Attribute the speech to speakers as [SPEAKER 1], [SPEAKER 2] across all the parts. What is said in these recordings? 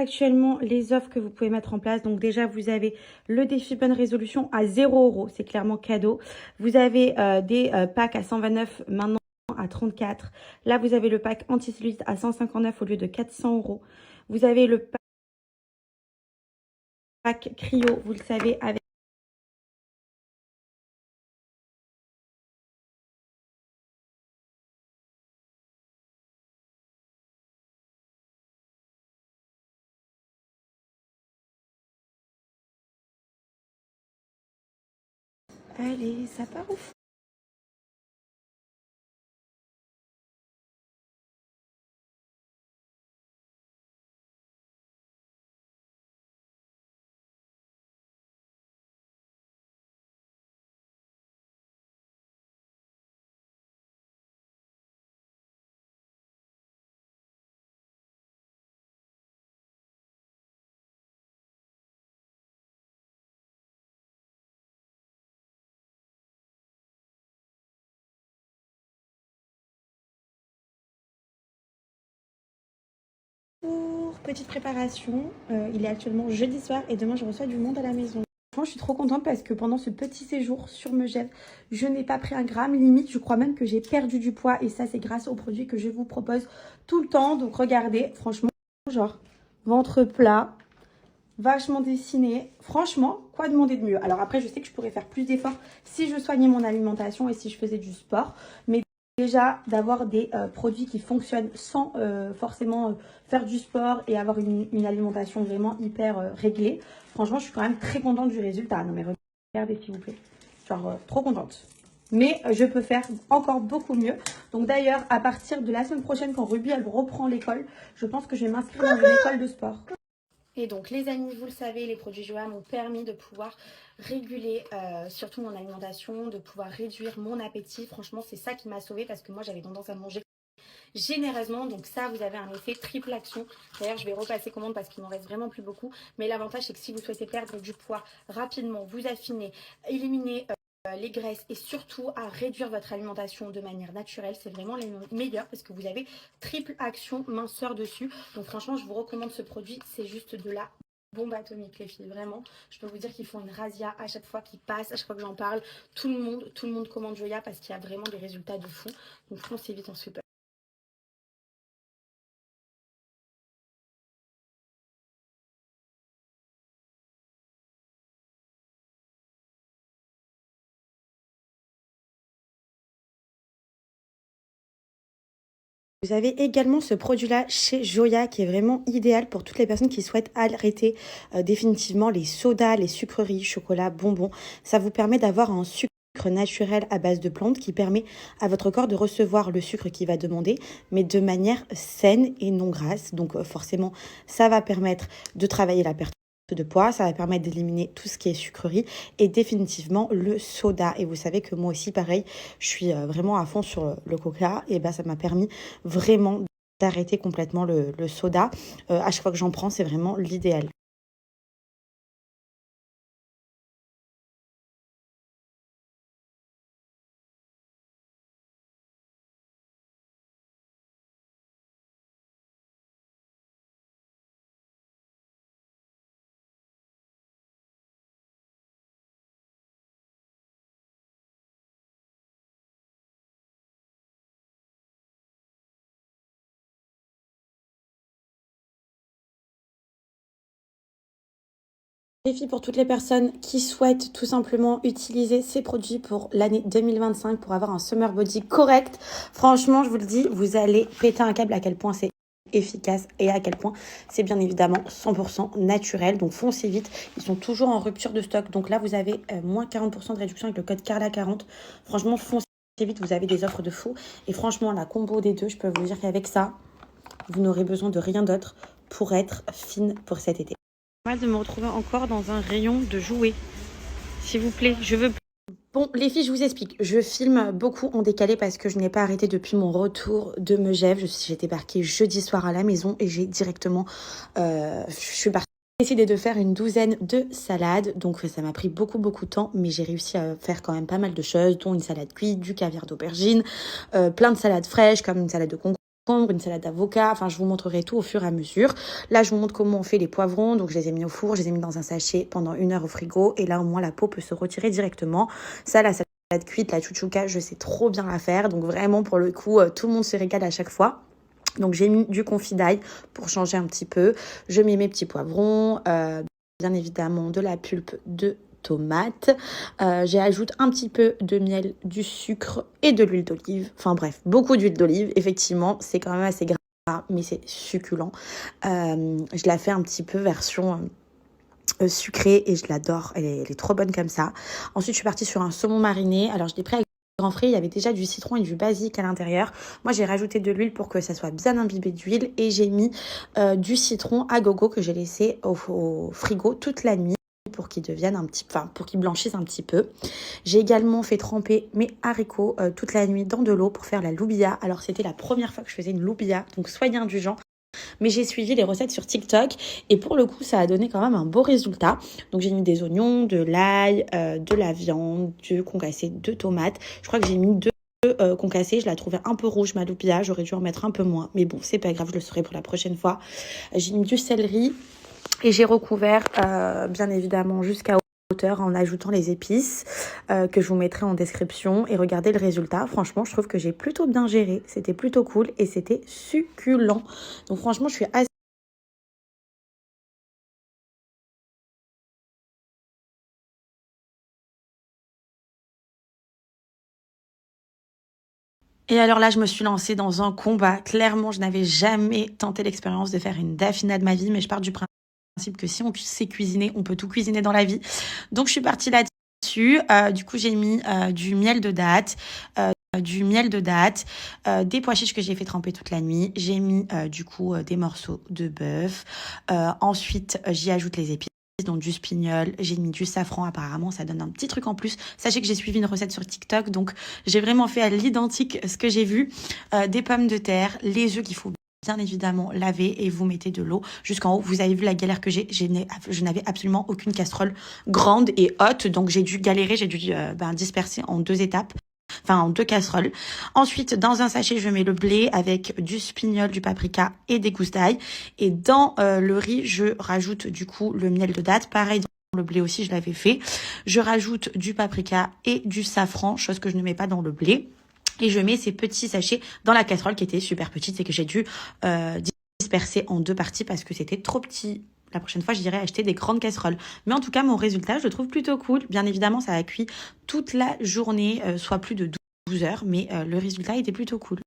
[SPEAKER 1] actuellement les offres que vous pouvez mettre en place. Donc déjà, vous avez le défi bonne résolution à 0 €. C'est clairement cadeau. Vous avez des packs à 129 maintenant à 34. Là, vous avez le pack anti-cellulite à 159 au lieu de 400 €. Vous avez le pack cryo, vous le savez, avec allez, ça part au fond. Pour petite préparation, il est actuellement jeudi soir et demain je reçois du monde à la maison. Franchement, je suis trop contente parce que pendant ce petit séjour sur Megève, je n'ai pas pris un gramme. Limite, je crois même que j'ai perdu du poids et ça, c'est grâce aux produits que je vous propose tout le temps. Donc regardez, franchement, genre ventre plat, vachement dessiné. Franchement, quoi demander de mieux? Alors après, je sais que je pourrais faire plus d'efforts si je soignais mon alimentation et si je faisais du sport. Mais déjà, d'avoir des produits qui fonctionnent sans forcément faire du sport et avoir une alimentation vraiment hyper réglée. Franchement, je suis quand même très contente du résultat. Non mais regardez s'il vous plaît. Genre, trop contente. Mais je peux faire encore beaucoup mieux. Donc d'ailleurs, à partir de la semaine prochaine, quand Ruby elle reprend l'école, je pense que je vais m'inscrire dans une école de sport. Et donc les amis, vous le savez, les produits Joa m'ont permis de pouvoir réguler surtout mon alimentation, de pouvoir réduire mon appétit. Franchement, c'est ça qui m'a sauvée parce que moi j'avais tendance à manger généreusement. Donc ça, vous avez un effet triple action. D'ailleurs, je vais repasser commande parce qu'il m'en reste vraiment plus beaucoup. Mais l'avantage, c'est que si vous souhaitez perdre du poids rapidement, vous affiner, éliminer les graisses et surtout à réduire votre alimentation de manière naturelle, c'est vraiment les meilleurs parce que vous avez triple action minceur dessus. Donc franchement, je vous recommande ce produit, c'est juste de la bombe atomique les filles, vraiment. Je peux vous dire qu'ils font une razzia à chaque fois qu'ils passent, à chaque fois que j'en parle, tout le monde commande Joya parce qu'il y a vraiment des résultats de fou. Donc foncez vite, on se fait peur. Vous avez également ce produit-là chez Joya qui est vraiment idéal pour toutes les personnes qui souhaitent arrêter définitivement les sodas, les sucreries, chocolat, bonbons. Ça vous permet d'avoir un sucre naturel à base de plantes qui permet à votre corps de recevoir le sucre qu'il va demander, mais de manière saine et non grasse. Donc forcément, ça va permettre de travailler la perte de poids, ça va permettre d'éliminer tout ce qui est sucrerie et définitivement le soda. Et vous savez que moi aussi, pareil, je suis vraiment à fond sur le coca et bah, ça m'a permis vraiment d'arrêter complètement le soda. À chaque fois que j'en prends, c'est vraiment l'idéal. Défi pour toutes les personnes qui souhaitent tout simplement utiliser ces produits pour l'année 2025 pour avoir un summer body correct. Franchement, je vous le dis, vous allez péter un câble à quel point c'est efficace et à quel point c'est bien évidemment 100% naturel. Donc foncez vite, ils sont toujours en rupture de stock. Donc là, vous avez moins 40% de réduction avec le code Carla40. Franchement, foncez vite, vous avez des offres de fou. Et franchement, la combo des deux, je peux vous dire qu'avec ça, vous n'aurez besoin de rien d'autre pour être fine pour cet été. Mal de me retrouver encore dans un rayon de jouets. S'il vous plaît, je veux... Bon, les filles, je vous explique. Je filme beaucoup en décalé parce que je n'ai pas arrêté depuis mon retour de Megève. J'ai débarqué jeudi soir à la maison et j'ai directement... je suis partie. J'ai décidé de faire une douzaine de salades. Donc, ça m'a pris beaucoup de temps. Mais j'ai réussi à faire quand même pas mal de choses, dont une salade cuite, du caviar d'aubergine, plein de salades fraîches comme une salade de concombre. une salade d'avocat, enfin je vous montrerai tout au fur et à mesure. Là je vous montre comment on fait les poivrons, donc je les ai mis au four, je les ai mis dans un sachet pendant 1 heure au frigo et là au moins la peau peut se retirer directement. Ça la salade cuite, la chouchouka, je sais trop bien la faire, donc vraiment pour le coup tout le monde se régale à chaque fois. Donc j'ai mis du confit d'ail pour changer un petit peu, je mets mes petits poivrons, bien évidemment de la pulpe de tomate. J'ajoute un petit peu de miel, du sucre et de l'huile d'olive. Enfin bref, beaucoup d'huile d'olive. Effectivement, c'est quand même assez gras, mais c'est succulent. Je la fais un petit peu version sucrée et je l'adore. Elle est trop bonne comme ça. Ensuite, je suis partie sur un saumon mariné. Alors, je l'ai pris avec grand frais. Il y avait déjà du citron et du basique à l'intérieur. Moi, j'ai rajouté de l'huile pour que ça soit bien imbibé d'huile et j'ai mis du citron à gogo que j'ai laissé au frigo toute la nuit pour qu'ils deviennent pour qu'ils blanchissent un petit peu. J'ai également fait tremper mes haricots toute la nuit dans de l'eau pour faire la loubia. Alors c'était la première fois que je faisais une loubia, donc soyez indulgents. Mais j'ai suivi les recettes sur TikTok et pour le coup ça a donné quand même un beau résultat. Donc j'ai mis des oignons, de l'ail, de la viande, du concassé, de tomates. Je crois que j'ai mis 2 concassés, je la trouvais un peu rouge ma loubia, j'aurais dû en mettre un peu moins. Mais bon, c'est pas grave, je le saurai pour la prochaine fois. J'ai mis du céleri. Et j'ai recouvert bien évidemment jusqu'à hauteur en ajoutant les épices que je vous mettrai en description. Et regardez le résultat. Franchement, je trouve que j'ai plutôt bien géré. C'était plutôt cool et c'était succulent. Donc franchement, je suis assez... Et alors là, je me suis lancée dans un combat. Clairement, je n'avais jamais tenté l'expérience de faire une daffina de ma vie, mais je pars du principe que si on sait cuisiner, on peut tout cuisiner dans la vie. Donc, je suis partie là-dessus. Du coup, j'ai mis du miel de date, des pois chiches que j'ai fait tremper toute la nuit. J'ai mis du coup des morceaux de bœuf. Ensuite, j'y ajoute les épices. Donc du spignol, j'ai mis du safran, apparemment ça donne un petit truc en plus. Sachez que j'ai suivi une recette sur TikTok, donc j'ai vraiment fait à l'identique ce que j'ai vu. Des pommes de terre, les œufs qu'il faut bien évidemment laver et vous mettez de l'eau jusqu'en haut. Vous avez vu la galère que je n'avais absolument aucune casserole grande et haute, donc j'ai dû galérer, j'ai dû disperser en 2 étapes. Enfin, en 2 casseroles. Ensuite, dans un sachet, je mets le blé avec du spignol, du paprika et des gousses d'ail. Et dans le riz, je rajoute du coup le miel de date. Pareil, dans le blé aussi, je l'avais fait. Je rajoute du paprika et du safran, chose que je ne mets pas dans le blé. Et je mets ces petits sachets dans la casserole qui était super petite et que j'ai dû disperser en 2 parties parce que c'était trop petit. La prochaine fois, j'irai acheter des grandes casseroles. Mais en tout cas, mon résultat, je le trouve plutôt cool. Bien évidemment, ça a cuit toute la journée, soit plus de 12 heures, mais le résultat était plutôt cool.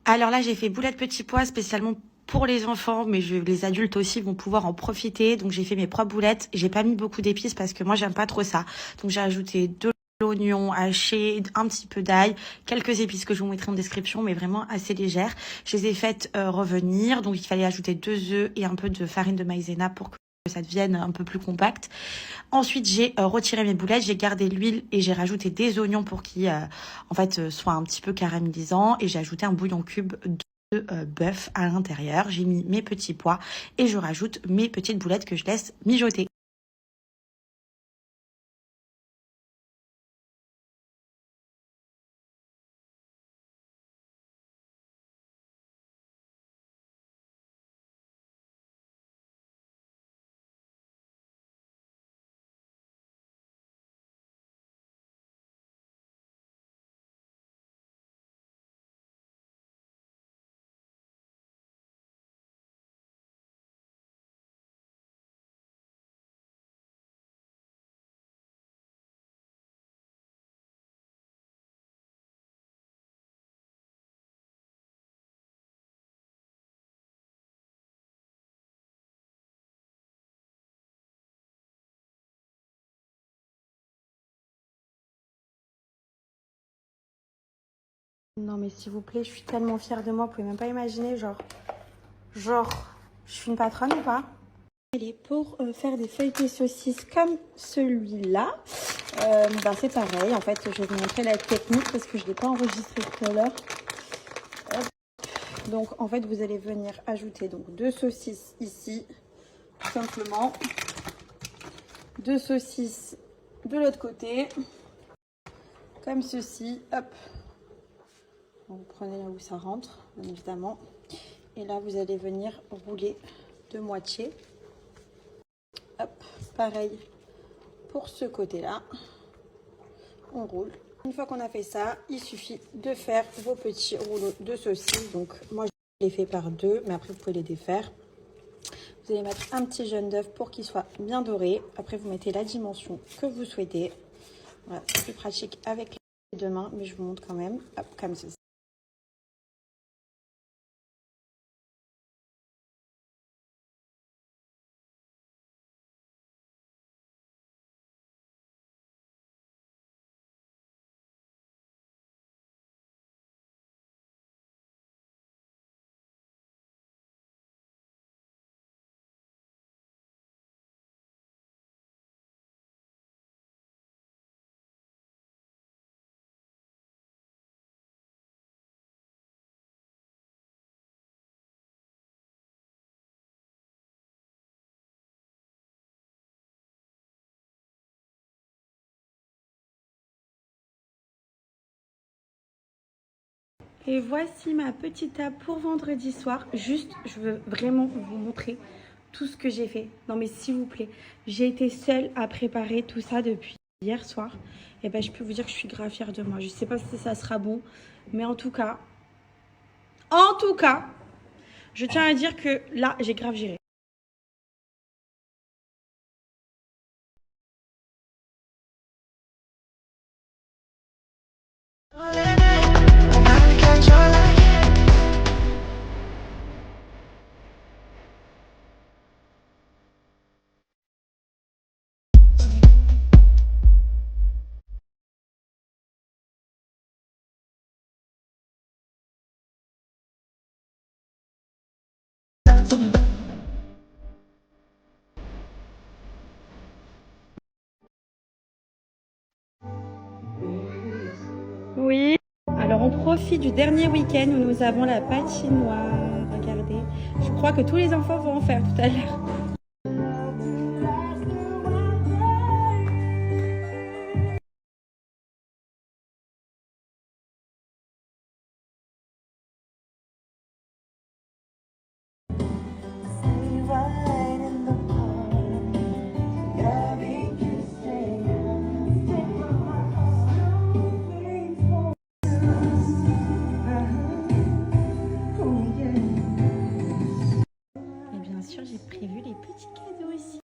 [SPEAKER 1] Alors là, j'ai fait boulettes petits pois spécialement pour les enfants, mais les adultes aussi vont pouvoir en profiter. Donc j'ai fait mes propres boulettes. J'ai pas mis beaucoup d'épices parce que moi j'aime pas trop ça. Donc j'ai ajouté de l'oignon haché, un petit peu d'ail, quelques épices que je vous mettrai en description, mais vraiment assez légères. Je les ai faites revenir. Donc il fallait ajouter 2 œufs et un peu de farine de maïzena pour que ça devienne un peu plus compact. Ensuite, j'ai retiré mes boulettes, j'ai gardé l'huile et j'ai rajouté des oignons pour qu'ils soient un petit peu caramélisants. Et j'ai ajouté un bouillon cube de bœuf à l'intérieur. J'ai mis mes petits pois et je rajoute mes petites boulettes que je laisse mijoter. Non mais s'il vous plaît, je suis tellement fière de moi, vous pouvez même pas imaginer, genre, je suis une patronne ou pas? Allez, pour faire des feuilletés saucisses comme celui-là, c'est pareil, en fait, je vais vous montrer la technique parce que je ne l'ai pas enregistré tout à l'heure. Donc, en fait, vous allez venir ajouter donc 2 saucisses ici, tout simplement, 2 saucisses de l'autre côté, comme ceci, hop. Donc, vous prenez là où ça rentre, bien évidemment. Et là, vous allez venir rouler de moitié. Hop, pareil pour ce côté-là. On roule. Une fois qu'on a fait ça, il suffit de faire vos petits rouleaux de saucisses. Donc, moi, je les fais par 2, mais après, vous pouvez les défaire. Vous allez mettre un petit jaune d'œuf pour qu'il soit bien doré. Après, vous mettez la dimension que vous souhaitez. Voilà, c'est plus pratique avec les 2 mains, mais je vous montre quand même. Hop, comme ceci. Et voici ma petite table pour vendredi soir. Juste, je veux vraiment vous montrer tout ce que j'ai fait. Non mais s'il vous plaît, j'ai été seule à préparer tout ça depuis hier soir. Et ben je peux vous dire que je suis grave fière de moi. Je sais pas si ça sera bon, mais en tout cas, je tiens à dire que là, j'ai grave géré. Oui. Alors on profite du dernier week-end où nous avons la patinoire. Regardez. Je crois que tous les enfants vont en faire tout à l'heure. Et bien sûr, j'ai prévu les petits cadeaux ici.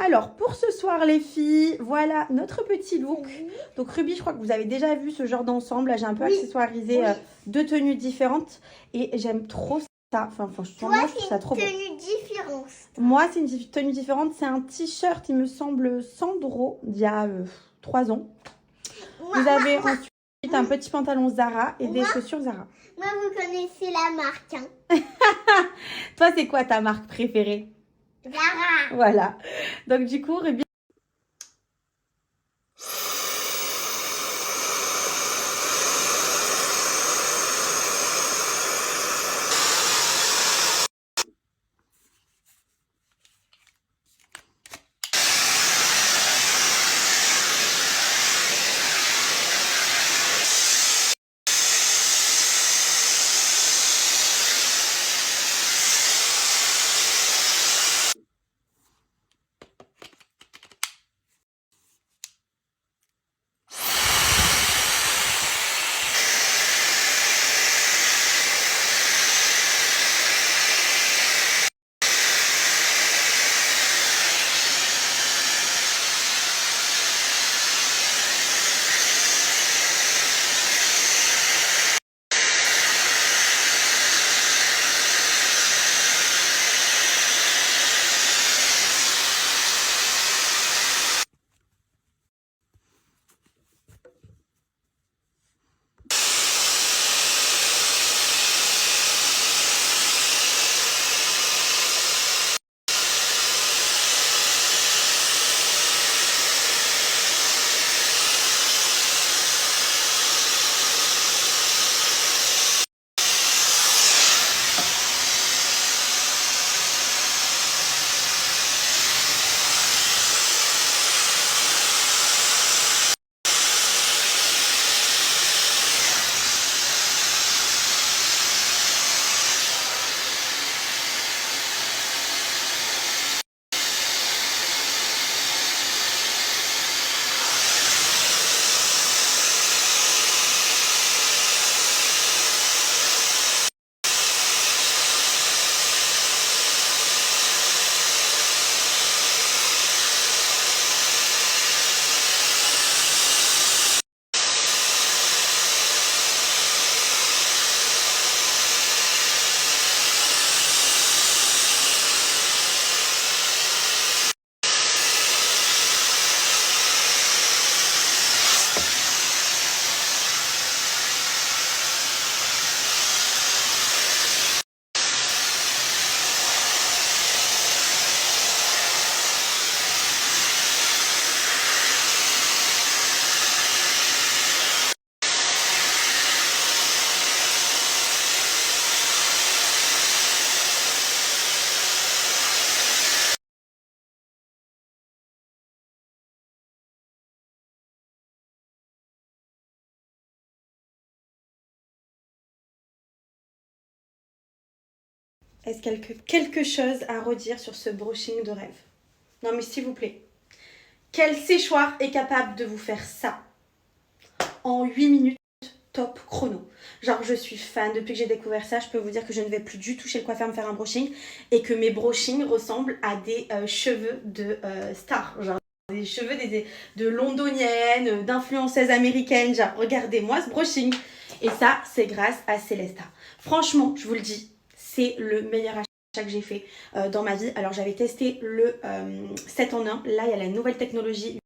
[SPEAKER 1] Alors, pour ce soir, les filles, voilà notre petit look. Donc, Ruby, je crois que vous avez déjà vu ce genre d'ensemble. Là, j'ai un peu accessoirisé 2 tenues différentes. Et j'aime trop ça. Enfin, franchement, moi, je trouve ça trop beau.
[SPEAKER 2] Tenue différente.
[SPEAKER 1] Moi, c'est une tenue différente. C'est un t-shirt, il me semble, Sandro, d'il y a 3 ans. Vous avez ensuite un petit pantalon Zara et des chaussures Zara.
[SPEAKER 2] Moi, vous connaissez la marque. Hein.
[SPEAKER 1] Toi, c'est quoi ta marque préférée?
[SPEAKER 2] Zara.
[SPEAKER 1] Voilà. Donc, du coup, Ruby. Est-ce quelque chose à redire sur ce brushing de rêve? Non mais s'il vous plaît. Quel séchoir est capable de vous faire ça en 8 minutes top chrono? Genre je suis fan, depuis que j'ai découvert ça, je peux vous dire que je ne vais plus du tout chez le coiffeur me faire un brushing et que mes brushings ressemblent à des cheveux de stars, genre des cheveux de londoniennes, d'influenceuses américaines, genre regardez-moi ce brushing. Et ça c'est grâce à Célesta. Franchement, je vous le dis, c'est le meilleur achat que j'ai fait dans ma vie. Alors j'avais testé le 7 en 1, là il y a la nouvelle technologie.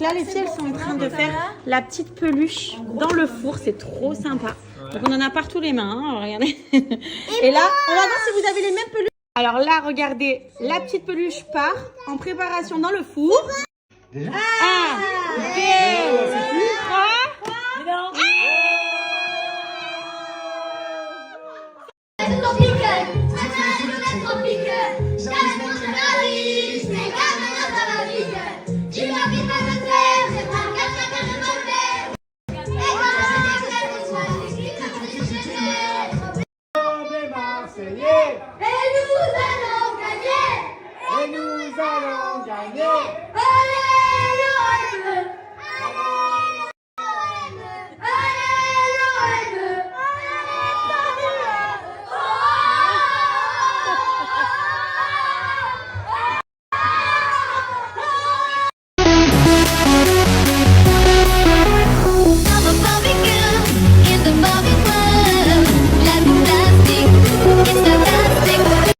[SPEAKER 1] Là, les filles, elles sont en train de faire la petite peluche dans le four. C'est trop sympa. Donc, on en a partout les mains. Hein, regardez. Et là, on va voir si vous avez les mêmes peluches. Alors là, regardez, la petite peluche part en préparation dans le four. 1, 2, 3.
[SPEAKER 3] Et nous allons gagner.